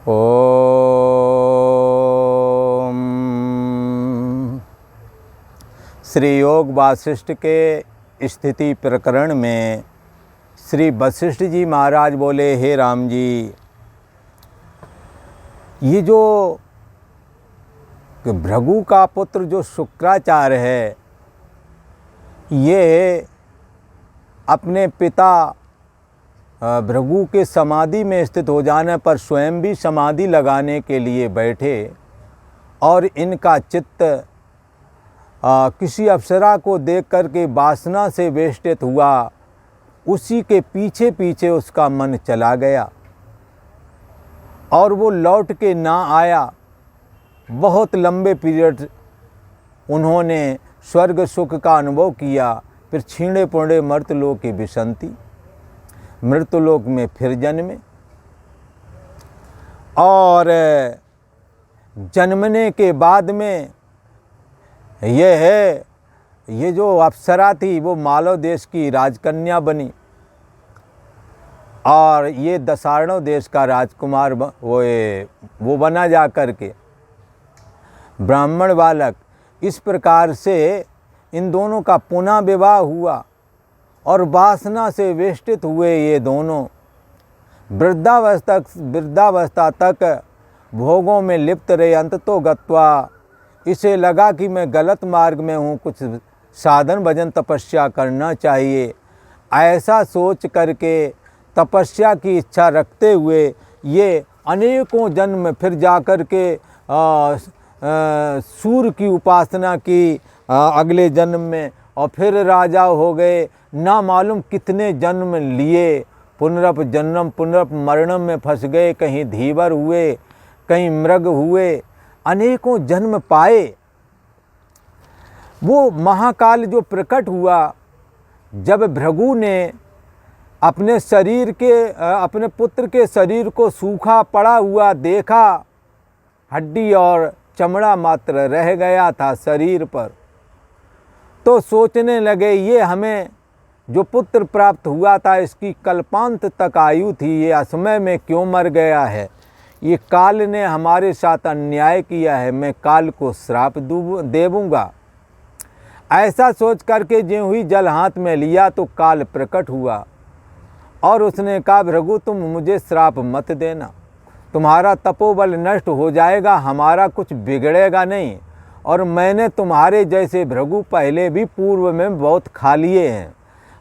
ओम। श्री योग वासिष्ठ के स्थिति प्रकरण में श्री वशिष्ठ जी महाराज बोले, हे राम जी, ये जो भृगु का पुत्र जो शुक्राचार्य है, ये अपने पिता भृगु के समाधि में स्थित हो जाने पर स्वयं भी समाधि लगाने के लिए बैठे और इनका चित्त किसी अप्सरा को देख कर के वासना से वेष्टित हुआ। उसी के पीछे पीछे उसका मन चला गया और वो लौट के ना आया। बहुत लंबे पीरियड उन्होंने स्वर्ग सुख का अनुभव किया, फिर छीणे पुणे मर्तलोक की विसंति, मृत्युलोक में फिर जन्मे और जन्मने के बाद में ये जो अप्सरा थी वो मालव देश की राजकन्या बनी और ये दशार्णव देश का राजकुमार वो बना जा कर के ब्राह्मण बालक। इस प्रकार से इन दोनों का पुनः विवाह हुआ और वासना से वेष्टित हुए ये दोनों। वृद्धावस्था तक भोगों में लिप्त रहे। अंत तो गत्वा इसे लगा कि मैं गलत मार्ग में हूँ, कुछ साधन भजन तपस्या करना चाहिए। ऐसा सोच करके तपस्या की इच्छा रखते हुए ये अनेकों जन्म फिर जा कर के सूर्य की उपासना की अगले जन्म में, और फिर राजा हो गए। ना मालूम कितने जन्म लिए, पुनरप जन्म पुनरप मरणम में फंस गए। कहीं धीवर हुए, कहीं मृग हुए, अनेकों जन्म पाए। वो महाकाल जो प्रकट हुआ जब भृगु ने अपने पुत्र के शरीर को सूखा पड़ा हुआ देखा, हड्डी और चमड़ा मात्र रह गया था शरीर पर, तो सोचने लगे ये हमें जो पुत्र प्राप्त हुआ था इसकी कल्पांत तक आयु थी, ये असमय में क्यों मर गया है। ये काल ने हमारे साथ अन्याय किया है, मैं काल को श्राप देवूँगा। ऐसा सोच करके ज्यों ही जल हाथ में लिया तो काल प्रकट हुआ और उसने कहा, भृगु तुम मुझे श्राप मत देना, तुम्हारा तपोबल नष्ट हो जाएगा, हमारा कुछ बिगड़ेगा नहीं। और मैंने तुम्हारे जैसे भृगु पहले भी पूर्व में बहुत खा लिए हैं।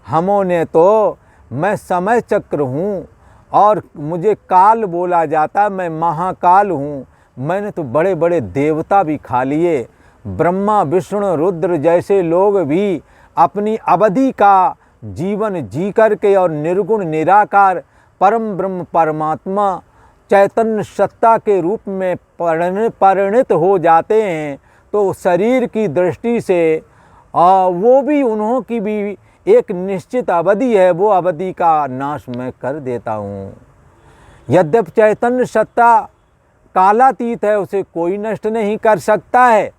हमों तो मैं समय चक्र हूँ और मुझे काल बोला जाता, मैं महाकाल हूँ। मैंने तो बड़े बड़े देवता भी खा लिए। ब्रह्मा विष्णु रुद्र जैसे लोग भी अपनी अवधि का जीवन जी करके और निर्गुण निराकार परम ब्रह्म परमात्मा चैतन्य सत्ता के रूप में परिणित हो जाते हैं। तो शरीर की दृष्टि से वो भी उन्हों की भी एक निश्चित अवधि है, वो अवधि का नाश मैं कर देता हूँ। यद्यपि चैतन्य सत्ता कालातीत है, उसे कोई नष्ट नहीं कर सकता है।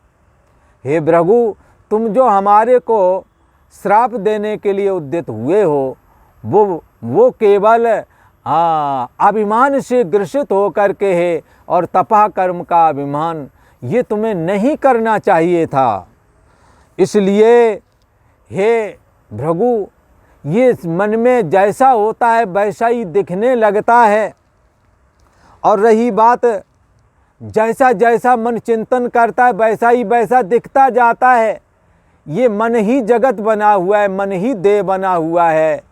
हे भृगु, तुम जो हमारे को श्राप देने के लिए उद्यत हुए हो, वो केवल अभिमान से ग्रसित हो करके है, और तपः कर्म का अभिमान ये तुम्हें नहीं करना चाहिए था। इसलिए हे भृगु, ये मन में जैसा होता है वैसा ही दिखने लगता है। और रही बात, जैसा जैसा मन चिंतन करता है वैसा ही वैसा दिखता जाता है। ये मन ही जगत बना हुआ है, मन ही देह बना हुआ है।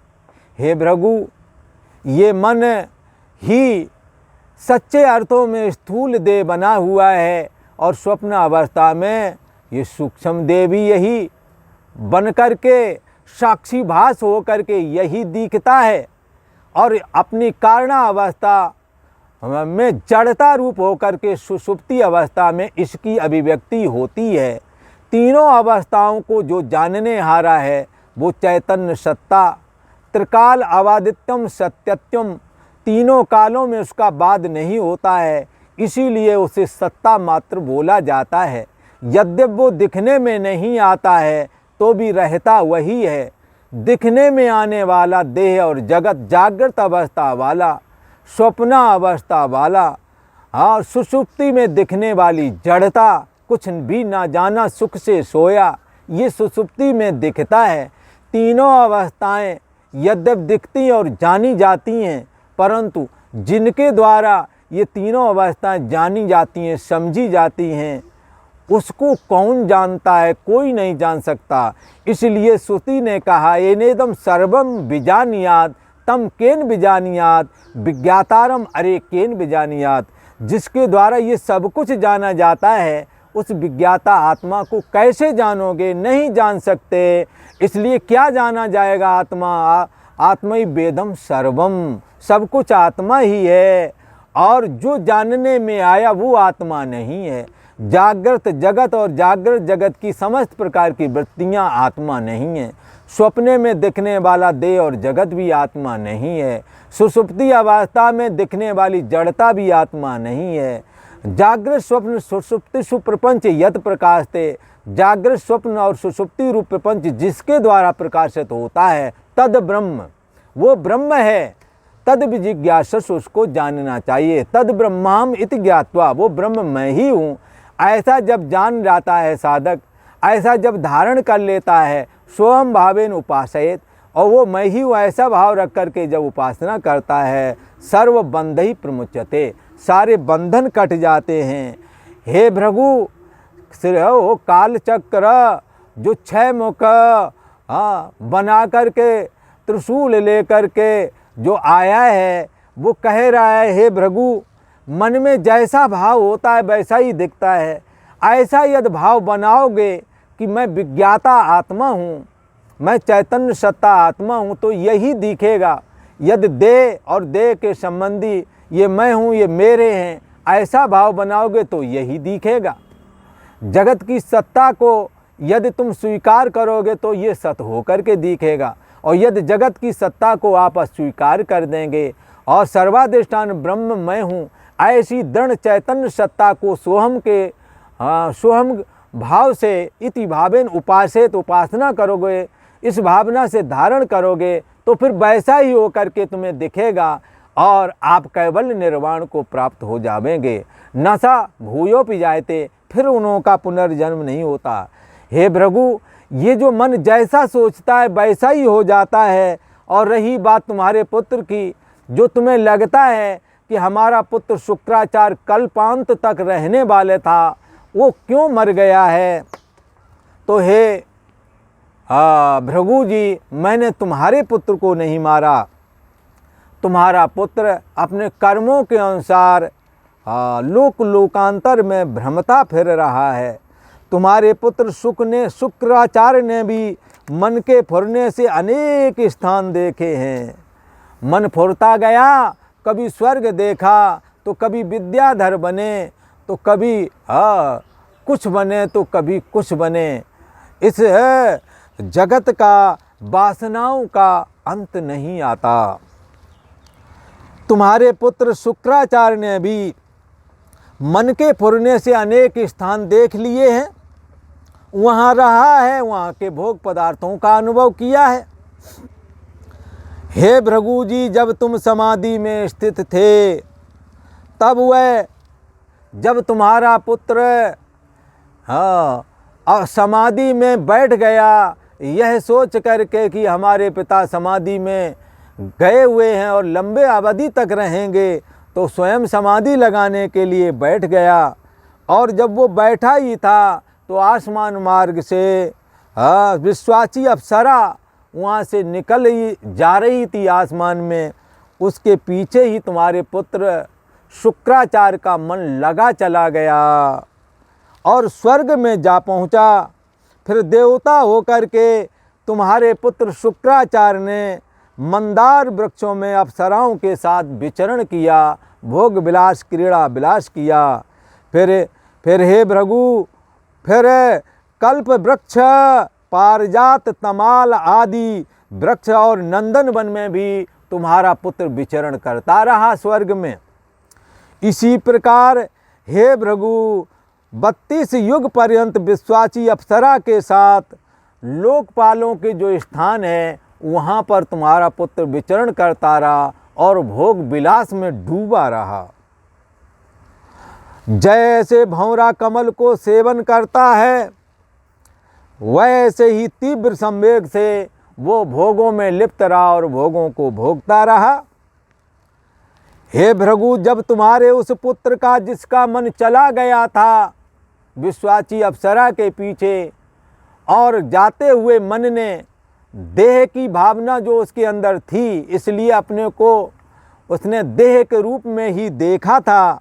हे भृगु, ये मन ही सच्चे अर्थों में स्थूल देह बना हुआ है और स्वप्न अवस्था में ये सूक्ष्म देह भी यही बन करके साक्षी भास हो करके यही दिखता है। और अपनी कारणा अवस्था में जड़ता रूप हो करके सुषुप्ति अवस्था में इसकी अभिव्यक्ति होती है। तीनों अवस्थाओं को जो जानने हारा है वो चैतन्य सत्ता, त्रिकाल अबाधित्यम सत्यत्यम, तीनों कालों में उसका बाद नहीं होता है, इसीलिए उसे सत्ता मात्र बोला जाता है। यद्यपि वो दिखने में नहीं आता है तो भी रहता वही है। दिखने में आने वाला देह और जगत जागृत अवस्था वाला, स्वप्न अवस्था वाला हाँ, सुषुप्ति में दिखने वाली जड़ता, कुछ भी ना जाना सुख से सोया, ये सुषुप्ति में दिखता है। तीनों अवस्थाएं यद्यपि दिखती और जानी जाती हैं, परंतु जिनके द्वारा ये तीनों अवस्थाएं जानी जाती हैं, समझी जाती हैं, उसको कौन जानता है? कोई नहीं जान सकता। इसलिए श्रुति ने कहा, एनेदम सर्वम विजानियात तम केन विजानियात विज्ञातारम अरे केन विजानियात। जिसके द्वारा ये सब कुछ जाना जाता है, उस विज्ञाता आत्मा को कैसे जानोगे? नहीं जान सकते। इसलिए क्या जाना जाएगा? आत्मा आत्मा ही वेदम सर्वम, सब कुछ आत्मा ही है। और जो जानने में आया वो आत्मा नहीं है। जागृत जगत और जागृत जगत की समस्त प्रकार की वृत्तियां आत्मा नहीं है। स्वप्ने में दिखने वाला देह और जगत भी आत्मा नहीं है। सुषुप्ति अवस्था में दिखने वाली जड़ता भी आत्मा नहीं है। जागृत स्वप्न सुषुप्ति सुप्रपंच यत प्रकाशते, जागृत स्वप्न और सुषुप्ति रूप प्रपंच जिसके द्वारा प्रकाशित होता है, तद ब्रह्म, वो ब्रह्म है। तद विजिज्ञासस, उसको जानना चाहिए। तद ब्रह्माम इति ज्ञात्वा, वो ब्रह्म मैं ही हूँ, ऐसा जब जान जाता है साधक, ऐसा जब धारण कर लेता है, स्वयं भावेन उपासयेत, और वो मैं ही हूँ ऐसा भाव रख करके जब उपासना करता है, सर्व बंध ही प्रमुच्यते, सारे बंधन कट जाते हैं। हे भृगु, हो काल चक्र जो 6 मुख बना करके त्रिशूल लेकर के जो आया है, वो कह रहा है, हे भृगु, मन में जैसा भाव होता है वैसा ही दिखता है। ऐसा यदि भाव बनाओगे कि मैं विज्ञाता आत्मा हूँ, मैं चैतन्य सत्ता आत्मा हूँ, तो यही दिखेगा। यदि देह और देह के संबंधी ये मैं हूँ, ये मेरे हैं, ऐसा भाव बनाओगे तो यही दिखेगा। जगत की सत्ता को यदि तुम स्वीकार करोगे तो ये सत होकर के दिखेगा। और यदि जगत की सत्ता को आप अस्वीकार कर देंगे और सर्वाधिष्ठान ब्रह्म मैं हूँ ऐसी दृढ़ चैतन्य सत्ता को सोहम भाव से इति भावेन उपासेत, उपासना करोगे, इस भावना से धारण करोगे, तो फिर वैसा ही होकर के तुम्हें दिखेगा और आप कैवल्य निर्वाण को प्राप्त हो जावेंगे। नशा भूयो पी जाते, फिर उन्हों का पुनर्जन्म नहीं होता। हे भृगु, ये जो मन जैसा सोचता है वैसा ही हो जाता है। और रही बात तुम्हारे पुत्र की, जो तुम्हें लगता है कि हमारा पुत्र शुक्राचार्य कल्पांत तक रहने वाले था, वो क्यों मर गया है? तो हे भृगु जी, मैंने तुम्हारे पुत्र को नहीं मारा। तुम्हारा पुत्र अपने कर्मों के अनुसार लोक लोकांतर में भ्रमता फिर रहा है। तुम्हारे पुत्र शुक्राचार्य ने भी मन के फुरने से अनेक स्थान देखे हैं। मन फुरता गया, कभी स्वर्ग देखा, तो कभी विद्याधर बने, तो कभी कुछ बने, तो कभी कुछ बने। इस जगत का वासनाओं का अंत नहीं आता। तुम्हारे पुत्र शुक्राचार्य ने भी मन के फुरने से अनेक स्थान देख लिए हैं, वहाँ रहा है, वहाँ के भोग पदार्थों का अनुभव किया है। हे भृगु जी, जब तुम समाधि में स्थित थे, तब वह जब तुम्हारा पुत्र समाधि में बैठ गया, यह सोच करके कि हमारे पिता समाधि में गए हुए हैं और लंबे अवधि तक रहेंगे, तो स्वयं समाधि लगाने के लिए बैठ गया। और जब वो बैठा ही था तो आसमान मार्ग से विश्वाची अप्सरा वहाँ से निकल ही जा रही थी आसमान में। उसके पीछे ही तुम्हारे पुत्र शुक्राचार्य का मन लगा चला गया और स्वर्ग में जा पहुँचा। फिर देवता होकर के तुम्हारे पुत्र शुक्राचार्य ने मंदार वृक्षों में अप्सराओं के साथ विचरण किया, भोग विलास क्रीड़ा विलास किया। फिर हे भृगु, फिर कल्प वृक्ष, पारिजात, तमाल आदि वृक्ष और नंदन वन में भी तुम्हारा पुत्र विचरण करता रहा स्वर्ग में। इसी प्रकार हे भृगु, 32 युग पर्यंत विश्वाची अप्सरा के साथ लोकपालों के जो स्थान है वहाँ पर तुम्हारा पुत्र विचरण करता रहा और भोग विलास में डूबा रहा। जैसे भंवरा कमल को सेवन करता है, वैसे ही तीव्र संवेग से वो भोगों में लिप्त रहा और भोगों को भोगता रहा। हे भृगु, जब तुम्हारे उस पुत्र का जिसका मन चला गया था विश्वाची अप्सरा के पीछे, और जाते हुए मन ने देह की भावना जो उसके अंदर थी, इसलिए अपने को उसने देह के रूप में ही देखा था,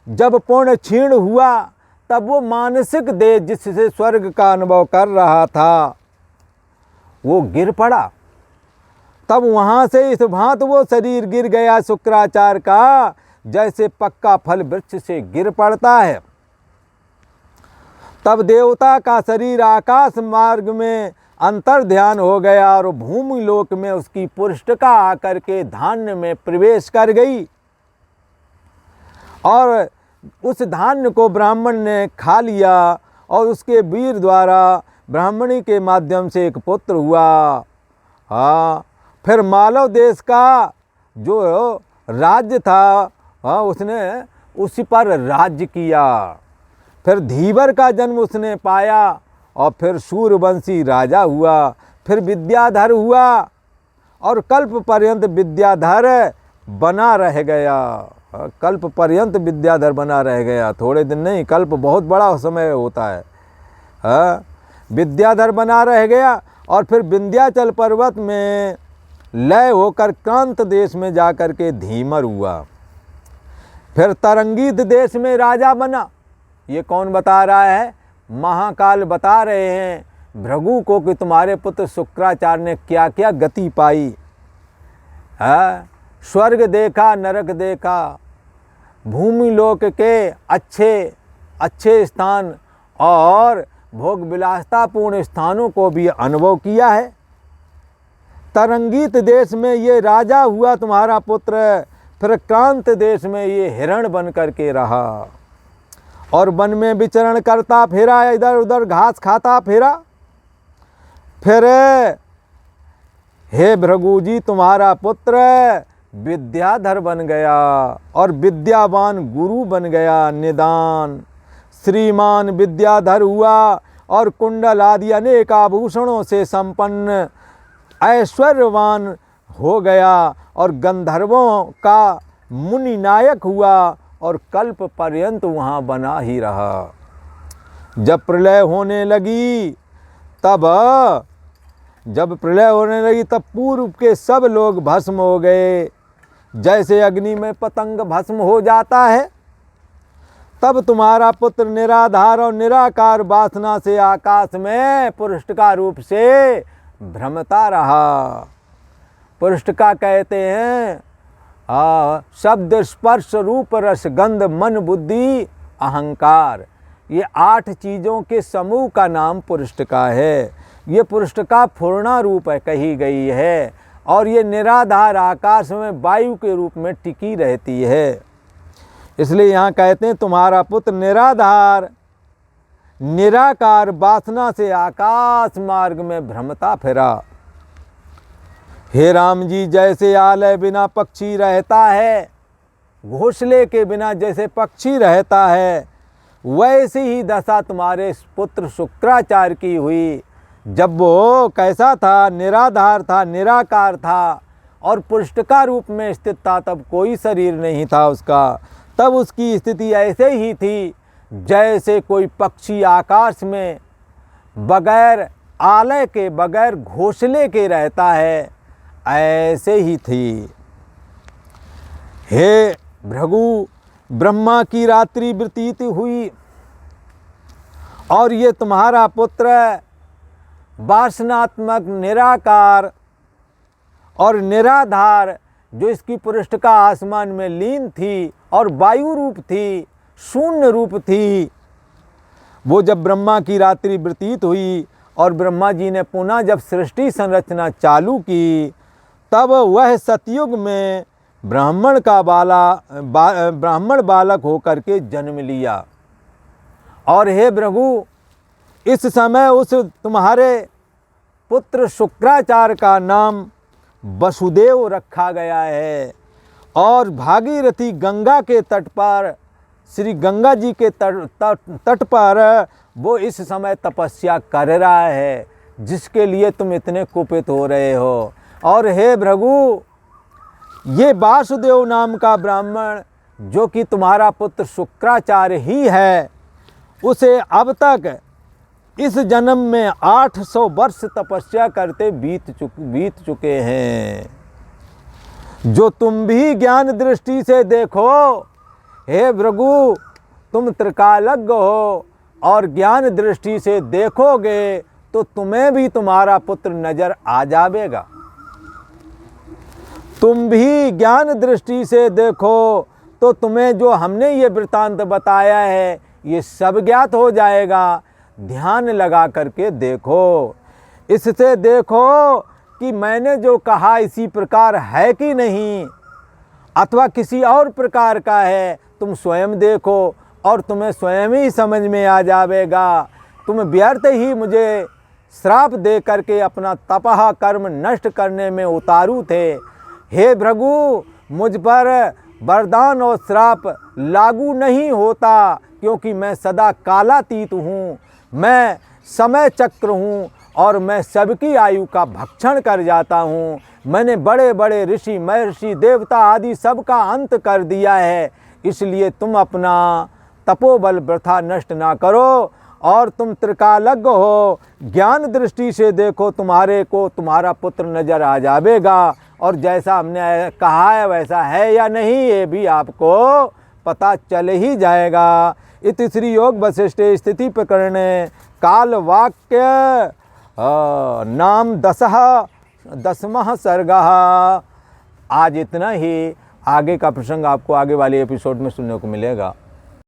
जब पूर्ण क्षीण हुआ तब वो मानसिक देह जिससे स्वर्ग का अनुभव कर रहा था वो गिर पड़ा। तब वहाँ से इस भांत वो शरीर गिर गया शुक्राचार्य का, जैसे पक्का फल वृक्ष से गिर पड़ता है। तब देवता का शरीर आकाश मार्ग में अंतर ध्यान हो गया और भूमि लोक में उसकी पुष्टिका आकर के धान्य में प्रवेश कर गई, और उस धान्य को ब्राह्मण ने खा लिया और उसके वीर द्वारा ब्राह्मणी के माध्यम से एक पुत्र हुआ। हाँ, फिर मालव देश का जो राज्य था, हाँ, उसने उसी पर राज्य किया। फिर धीवर का जन्म उसने पाया और फिर सूर्यवंशी राजा हुआ, फिर विद्याधर हुआ और कल्प पर्यंत विद्याधर बना रह गया। कल्प पर्यंत विद्याधर बना रह गया, थोड़े दिन नहीं, कल्प बहुत बड़ा समय होता है। विद्याधर बना रह गया और फिर विंध्याचल पर्वत में लय होकर कांत देश में जाकर के धीमर हुआ। फिर तरंगित देश में राजा बना। ये कौन बता रहा है? महाकाल बता रहे हैं भृगु को कि तुम्हारे पुत्र शुक्राचार्य ने क्या क्या गति पाई है। स्वर्ग देखा, नरक देखा, भूमि लोक के अच्छे अच्छे स्थान और भोग विलासतापूर्ण स्थानों को भी अनुभव किया है। तरंगित देश में ये राजा हुआ तुम्हारा पुत्र, फिर क्रांत देश में ये हिरण बन करके रहा और वन में विचरण करता फिरा, इधर उधर घास खाता फिरा। फिर हे भृगु जी, तुम्हारा पुत्र विद्याधर बन गया और विद्यावान गुरु बन गया। निदान श्रीमान विद्याधर हुआ और कुंडल आदि अनेक आभूषणों से संपन्न ऐश्वर्यवान हो गया और गंधर्वों का मुनि नायक हुआ और कल्प पर्यंत वहाँ बना ही रहा। जब प्रलय होने लगी तब पूर्व के सब लोग भस्म हो गए, जैसे अग्नि में पतंग भस्म हो जाता है। तब तुम्हारा पुत्र निराधार और निराकार वासना से आकाश में पुरुषका रूप से भ्रमता रहा। पुरुषका कहते हैं शब्द स्पर्श रूप रस गंध मन बुद्धि अहंकार, ये 8 चीज़ों के समूह का नाम पुरुषका है। ये पुरुषका पूर्णा रूप है कही गई है और ये निराधार आकाश में वायु के रूप में टिकी रहती है। इसलिए यहाँ कहते हैं तुम्हारा पुत्र निराधार निराकार वासना से आकाश मार्ग में भ्रमता फिरा। हे राम जी, जैसे आलय बिना पक्षी रहता है, घोंसले के बिना जैसे पक्षी रहता है, वैसी ही दशा तुम्हारे पुत्र शुक्राचार्य की हुई। जब वो कैसा था? निराधार था, निराकार था और पुरुषका रूप में स्थित था, तब कोई शरीर नहीं था उसका। तब उसकी स्थिति ऐसे ही थी जैसे कोई पक्षी आकाश में बगैर आलय के, बगैर घोंसले के रहता है, ऐसे ही थी। हे भृगु, ब्रह्मा की रात्रि व्यतीत हुई और ये तुम्हारा पुत्र वासनात्मक निराकार और निराधार, जो इसकी पुरुषका आसमान में लीन थी और वायु रूप थी, शून्य रूप थी, वो जब ब्रह्मा की रात्रि व्यतीत हुई और ब्रह्मा जी ने पुनः जब सृष्टि संरचना चालू की, तब वह सतयुग में ब्राह्मण बालक होकर के जन्म लिया। और हे भृगु, इस समय उस तुम्हारे पुत्र शुक्राचार्य का नाम वसुदेव रखा गया है और भागीरथी गंगा के तट पर श्री गंगा जी के तट पर वो इस समय तपस्या कर रहा है, जिसके लिए तुम इतने कुपित हो रहे हो। और हे भृगु, ये वासुदेव नाम का ब्राह्मण जो कि तुम्हारा पुत्र शुक्राचार्य ही है, उसे अब तक इस जन्म में 800 वर्ष तपस्या करते बीत चुके हैं। जो तुम भी ज्ञान दृष्टि से देखो, हे भृगु, तुम त्रिकालज्ञ हो और ज्ञान दृष्टि से देखोगे तो तुम्हें भी तुम्हारा पुत्र नजर आ जाएगा। तुम भी ज्ञान दृष्टि से देखो तो तुम्हें जो हमने ये वृत्तांत बताया है ये सब ज्ञात हो जाएगा। ध्यान लगा करके देखो, इससे देखो कि मैंने जो कहा इसी प्रकार है कि नहीं, अथवा किसी और प्रकार का है। तुम स्वयं देखो और तुम्हें स्वयं ही समझ में आ जाएगा। तुम व्यर्थ ही मुझे श्राप दे करके अपना तपह कर्म नष्ट करने में उतारू थे। हे भृगु, मुझ पर वरदान और श्राप लागू नहीं होता, क्योंकि मैं सदा कालातीत हूँ, मैं समय चक्र हूँ और मैं सबकी आयु का भक्षण कर जाता हूँ। मैंने बड़े बड़े ऋषि, महर्षि, देवता आदि सबका अंत कर दिया है। इसलिए तुम अपना तपोबल वृथा नष्ट ना करो और तुम त्रिकालज्ञ हो, ज्ञान दृष्टि से देखो, तुम्हारे को तुम्हारा पुत्र नजर आ जाएगा। और जैसा हमने कहा है वैसा है या नहीं ये भी आपको पता चल ही जाएगा। इति श्री योग वसिष्ठे स्थिति प्रकरणे काल वाक्य नाम 10वां सर्गः। आज इतना ही, आगे का प्रसंग आपको आगे वाले एपिसोड में सुनने को मिलेगा।